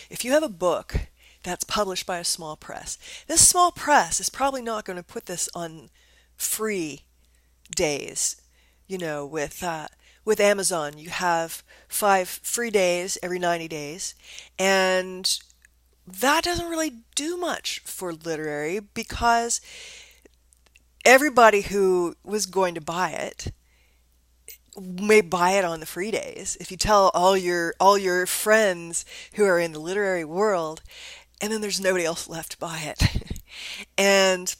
If you have a book that's published by a small press, this small press is probably not going to put this on free days. With Amazon, you have 5 free days every 90 days, and that doesn't really do much for literary because everybody who was going to buy it may buy it on the free days. If you tell all your friends who are in the literary world, and then there's nobody else left to buy it. And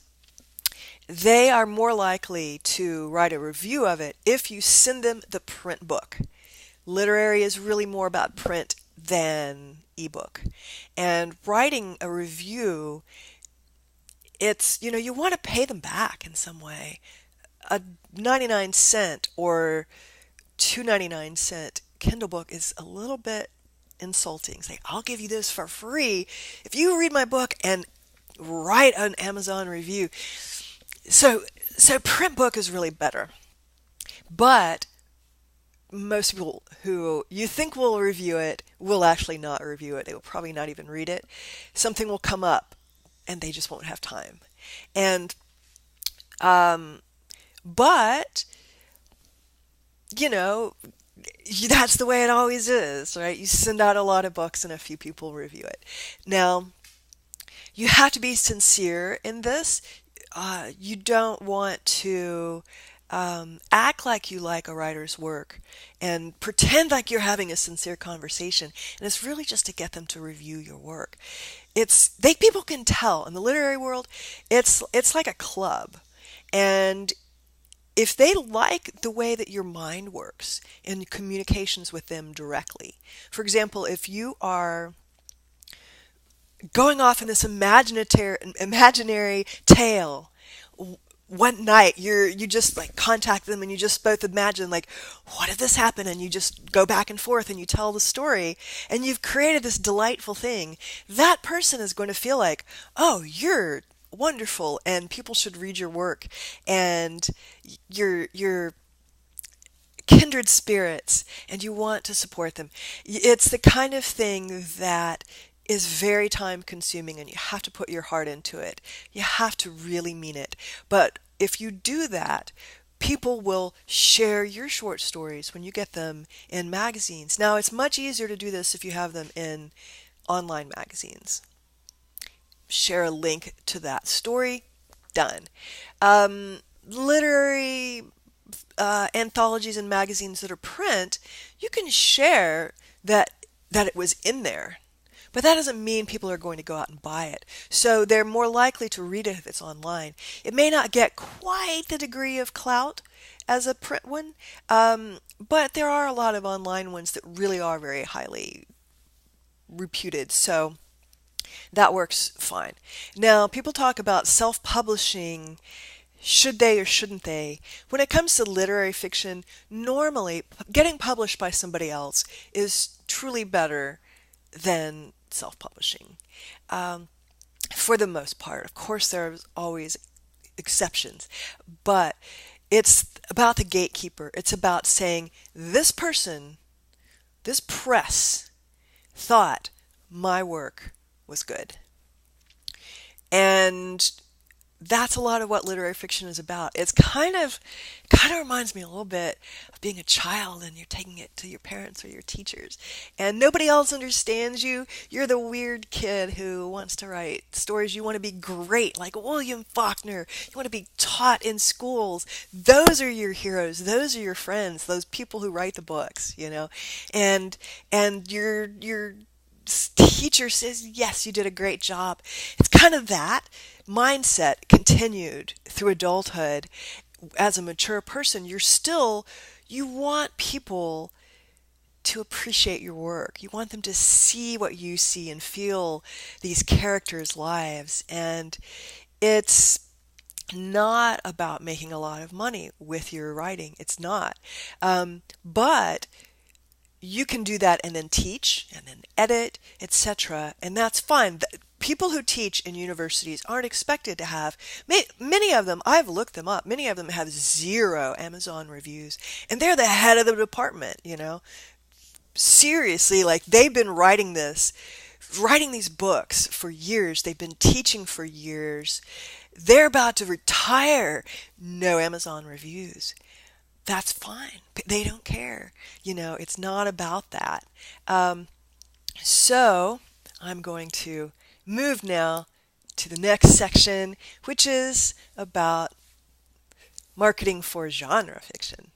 they are more likely to write a review of it if you send them the print book. Literary is really more about print than ebook. And writing a review, you want to pay them back in some way. A 99 cent or 2.99 Kindle book is a little bit insulting. Say, I'll give you this for free if you read my book and write an Amazon review. So, so print book is really better. But most people who you think will review it will actually not review it. They will probably not even read it. Something will come up and they just won't have time. And, um, but, you know, that's the way it always is, right? You send out a lot of books and a few people review it. Now, you have to be sincere in this. You don't want to act like you like a writer's work and pretend like you're having a sincere conversation. And it's really just to get them to review your work. People can tell in the literary world, it's like a club. And if they like the way that your mind works in communications with them directly, for example, if you are going off in this imaginary tale, one night you just like contact them and you just both imagine like, what if this happened, and you just go back and forth and you tell the story and you've created this delightful thing. That person is going to feel like, oh, you're wonderful and people should read your work, and you're kindred spirits and you want to support them. It's the kind of thing that is very time consuming and you have to put your heart into it. You have to really mean it. But if you do that, people will share your short stories when you get them in magazines. Now, it's much easier to do this if you have them in online magazines. Share a link to that story, done. Literary anthologies and magazines that are print, you can share that it was in there. But that doesn't mean people are going to go out and buy it. So they're more likely to read it if it's online. It may not get quite the degree of clout as a print one, but there are a lot of online ones that really are very highly reputed. So that works fine. Now, people talk about self-publishing. Should they or shouldn't they? When it comes to literary fiction, normally getting published by somebody else is truly better than self-publishing. Um, for the most part. Of course, there's always exceptions, but it's about the gatekeeper. It's about saying, this person, this press, thought my work was good. And that's a lot of what literary fiction is about. It's kind of reminds me a little bit of being a child and you're taking it to your parents or your teachers and nobody else understands you. You're the weird kid who wants to write stories. You want to be great like William Faulkner. You want to be taught in schools. Those are your heroes. Those are your friends. Those people who write the books. And your teacher says, yes, you did a great job. It's kind of that mindset continued through adulthood. As a mature person, you want people to appreciate your work. You want them to see what you see and feel these characters' lives. And it's not about making a lot of money with your writing. It's not. But you can do that and then teach and then edit, etc. And that's fine. People who teach in universities aren't expected to have, many of them, I've looked them up, many of them have 0 Amazon reviews, and they're the head of the department. Seriously, like they've been writing this writing these books for years. They've been teaching for years. They're about to retire. No Amazon reviews. That's fine. They don't care. It's not about that. So I'm going to move now to the next section, which is about marketing for genre fiction.